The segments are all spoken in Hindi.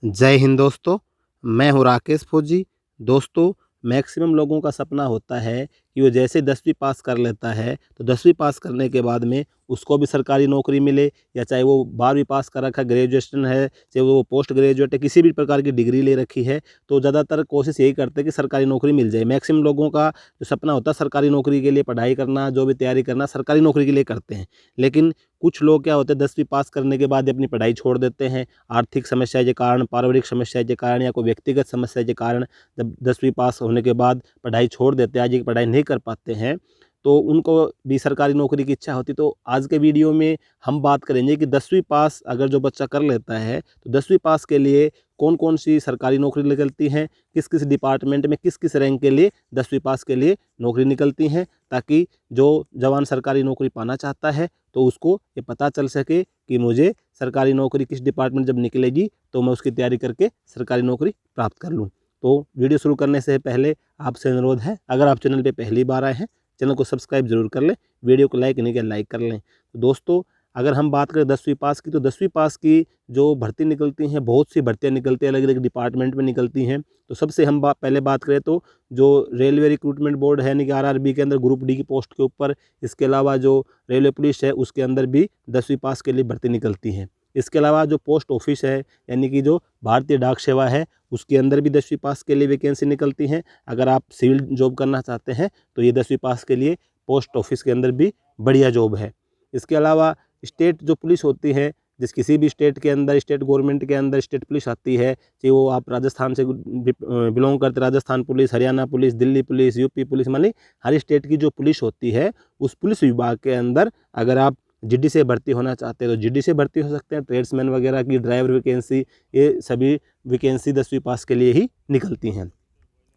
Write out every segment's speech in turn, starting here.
जय हिंद दोस्तों, मैं हूँ राकेश फौजी। दोस्तों, मैक्सिमम लोगों का सपना होता है कि वो जैसे 10वीं पास कर लेता है तो 10वीं पास करने के बाद में उसको भी सरकारी नौकरी मिले, या चाहे वो 12वीं पास कर रखा ग्रेजुएशन है, चाहे वो पोस्ट ग्रेजुएट है, किसी भी प्रकार की डिग्री ले रखी है, तो ज़्यादातर कोशिश यही करते हैं कि सरकारी नौकरी मिल जाए। मैक्सिमम लोगों का जो सपना होता है सरकारी नौकरी के लिए पढ़ाई करना, जो भी तैयारी करना सरकारी नौकरी के लिए करते हैं। लेकिन कुछ लोग क्या होते हैं 10वीं पास करने के बाद अपनी पढ़ाई छोड़ देते हैं। आर्थिक समस्या के कारण, पारिवारिक समस्या के कारण या कोई व्यक्तिगत समस्या के कारण जब 10वीं पास होने के बाद पढ़ाई छोड़ देते हैं, आगे की पढ़ाई नहीं कर पाते हैं, तो उनको भी सरकारी नौकरी की इच्छा होती। तो आज के वीडियो में हम बात करेंगे कि 10वीं पास अगर जो बच्चा कर लेता है तो 10वीं पास के लिए कौन कौन सी सरकारी नौकरी निकलती हैं, किस किस डिपार्टमेंट में किस किस रैंक के लिए 10वीं पास के लिए नौकरी निकलती हैं, ताकि जो जवान सरकारी नौकरी पाना चाहता है तो उसको ये पता चल सके कि मुझे सरकारी नौकरी किस डिपार्टमेंट जब निकलेगी तो मैं उसकी तैयारी करके सरकारी नौकरी प्राप्त कर लूँ। तो वीडियो शुरू करने से पहले आपसे अनुरोध है, अगर आप चैनल पे पहली बार आए हैं, चैनल को सब्सक्राइब जरूर कर लें, वीडियो को लाइक नहीं किया लाइक कर लें। तो दोस्तों, अगर हम बात करें 10वीं पास की, तो 10वीं पास की जो भर्ती निकलती हैं, बहुत सी भर्तियाँ निकलती हैं, अलग अलग डिपार्टमेंट में निकलती हैं। तो सबसे हम पहले बात करें तो जो रेलवे रिक्रूटमेंट बोर्ड है, यानी कि आरआरबी के अंदर ग्रुप डी की पोस्ट के ऊपर, इसके अलावा जो रेलवे पुलिस है उसके अंदर भी 10वीं पास के लिए भर्ती निकलती हैं। इसके अलावा जो पोस्ट ऑफिस है, यानी कि जो भारतीय डाक सेवा है, उसके अंदर भी 10वीं पास के लिए वैकेंसी निकलती हैं। अगर आप सिविल जॉब करना चाहते हैं तो ये 10वीं पास के लिए पोस्ट ऑफिस के अंदर भी बढ़िया जॉब है। इसके अलावा स्टेट जो पुलिस होती है, जिस किसी भी स्टेट के अंदर, स्टेट गवर्नमेंट के अंदर स्टेट पुलिस आती है, चाहे वो आप राजस्थान से बिलोंग करते, Rajasthan police, Haryana police, Delhi police, UP police, मानी हर स्टेट की जो पुलिस होती है, उस पुलिस विभाग के अंदर अगर आप जीडी से भर्ती होना चाहते हैं तो जीडी से भर्ती हो सकते हैं। ट्रेड्समैन वगैरह की, ड्राइवर वैकेंसी, ये सभी वैकेंसी 10वीं पास के लिए ही निकलती हैं।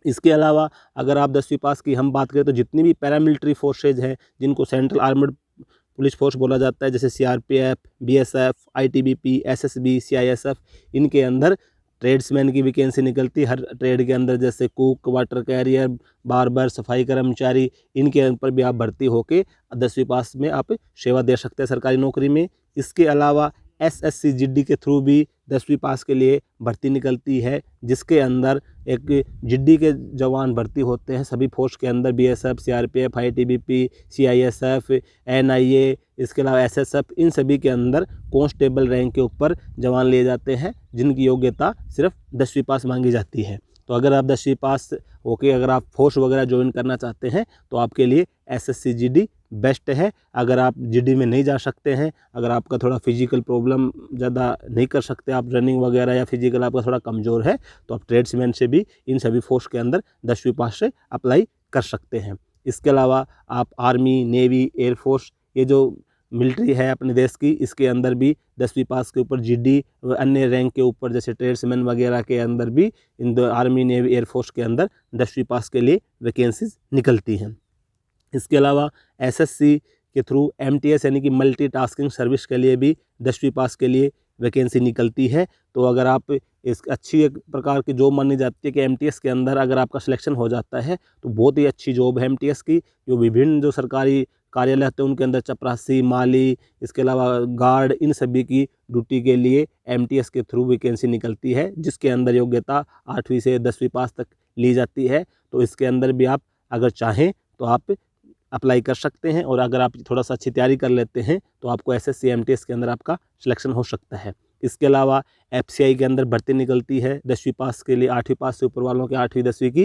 इसके अलावा अगर आप 10वीं पास की हम बात करें तो जितनी भी पैरामिलिट्री फोर्सेज हैं, जिनको सेंट्रल आर्मड पुलिस फोर्स बोला जाता है, जैसे CRPF, BSF, ITBP, SSB, CISF, इनके अंदर ट्रेड्समैन की वैकेंसी निकलती है हर ट्रेड के अंदर, जैसे कुक, वाटर कैरियर, बार्बर, सफाई कर्मचारी, इनके ऊपर भी आप भर्ती होके 10वीं पास में आप सेवा दे सकते हैं सरकारी नौकरी में। इसके अलावा एसएससी जीडी के थ्रू भी 10वीं पास के लिए भर्ती निकलती है, जिसके अंदर एक जीडी के जवान भर्ती होते हैं सभी फोर्स के अंदर, BSF, CRPF, ITBP, CISF, NIA, इसके अलावा एसएसएफ, इन सभी के अंदर कांस्टेबल रैंक के ऊपर जवान लिए जाते हैं, जिनकी योग्यता सिर्फ 10वीं पास मांगी जाती है। तो अगर आप 10वीं पास होके अगर आप फोर्स वगैरह ज्वाइन करना चाहते हैं तो आपके लिए एसएससी जीडी बेस्ट है। अगर आप जीडी में नहीं जा सकते हैं, अगर आपका थोड़ा फिजिकल प्रॉब्लम ज़्यादा नहीं कर सकते, आप रनिंग वगैरह या फिजिकल आपका थोड़ा कमज़ोर है, तो आप ट्रेड्समैन से भी इन सभी फोर्स के अंदर 10वीं पास से अप्लाई कर सकते हैं। इसके अलावा आप आर्मी, नेवी, एयरफोर्स, ये जो मिलिट्री है अपने देश की, इसके अंदर भी 10वीं पास के ऊपर जीडी व अन्य रैंक के ऊपर, जैसे ट्रेड्समैन वगैरह के अंदर भी, इन आर्मी, नेवी, एयरफोर्स के अंदर 10वीं पास के लिए वैकेंसीज निकलती हैं। इसके अलावा एसएससी के थ्रू एमटीएस, यानी कि मल्टीटास्किंग सर्विस के लिए भी 10वीं पास के लिए वैकेंसी निकलती है। तो अगर आप इस अच्छी एक प्रकार की जॉब मानी जाती है कि एमटीएस के अंदर अगर आपका सिलेक्शन हो जाता है तो बहुत ही अच्छी जॉब है एमटीएस की। जो विभिन्न जो सरकारी कार्यालय होते हैं उनके अंदर चपरासी, माली, इसके अलावा गार्ड, इन सभी की ड्यूटी के लिए एमटीएस के थ्रू वैकेंसी निकलती है, जिसके अंदर योग्यता 8वीं से 10वीं पास तक ली जाती है। तो इसके अंदर भी आप अगर चाहें तो आप अप्लाई कर सकते हैं, और अगर आप थोड़ा सा अच्छी तैयारी कर लेते हैं तो आपको एसएससी एमटीएस के अंदर आपका सिलेक्शन हो सकता है। इसके अलावा एफसीआई के अंदर भर्ती निकलती है 10वीं पास के लिए, 8वीं पास से ऊपर वालों के 8वीं 10वीं की।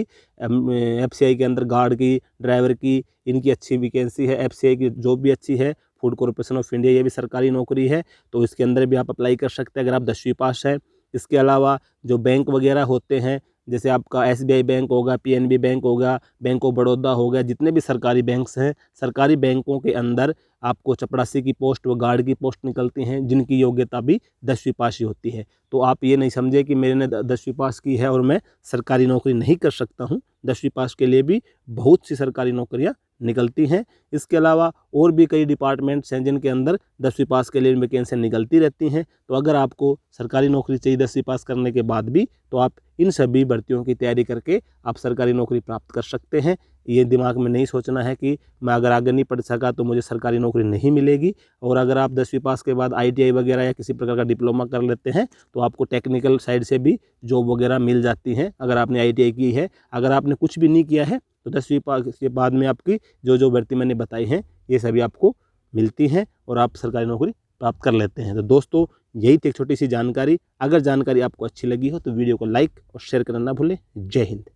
एफसीआई के अंदर गार्ड की, ड्राइवर की, इनकी अच्छी वैकेंसी है। एफसीआई की जॉब भी अच्छी है, फूड कॉरपोरेशन ऑफ इंडिया, ये भी सरकारी नौकरी है, तो इसके अंदर भी आप अप्लाई कर सकते हैं अगर आप 10वीं पास हैं। इसके अलावा जो बैंक वगैरह होते हैं, जैसे आपका एसबीआई बैंक होगा, पीएनबी बैंक होगा, बैंक ऑफ बड़ौदा होगा, जितने भी सरकारी बैंक्स हैं, सरकारी बैंकों के अंदर आपको चपरासी की पोस्ट व गार्ड की पोस्ट निकलती हैं, जिनकी योग्यता भी 10वीं पास ही होती है। तो आप ये नहीं समझे कि मैंने 10वीं पास की है और मैं सरकारी नौकरी नहीं कर सकता हूँ। 10वीं पास के लिए भी बहुत सी सरकारी नौकरियाँ निकलती हैं। इसके अलावा और भी कई डिपार्टमेंट्स हैं जिनके अंदर 10वीं पास के लिए वैकेंसी निकलती रहती हैं। तो अगर आपको सरकारी नौकरी चाहिए 10वीं पास करने के बाद भी, तो आप इन सभी भर्तियों की तैयारी करके आप सरकारी नौकरी प्राप्त कर सकते हैं। ये दिमाग में नहीं सोचना है कि मैं अगर आगे नहीं पढ़ सका तो मुझे सरकारी नौकरी नहीं मिलेगी। और अगर आप 10वीं पास के बाद ITI वगैरह या किसी प्रकार का डिप्लोमा कर लेते हैं तो आपको टेक्निकल साइड से भी जॉब वगैरह मिल जाती हैं अगर आपने ITI की है। अगर आपने कुछ भी नहीं किया है तो 10वीं पास के बाद में आपकी जो भर्ती मैंने बताई हैं ये सभी आपको मिलती हैं और आप सरकारी नौकरी प्राप्त कर लेते हैं। तो दोस्तों यही थी एक छोटी सी जानकारी। अगर जानकारी आपको अच्छी लगी हो तो वीडियो को लाइक और शेयर करना ना भूलें। जय हिंद।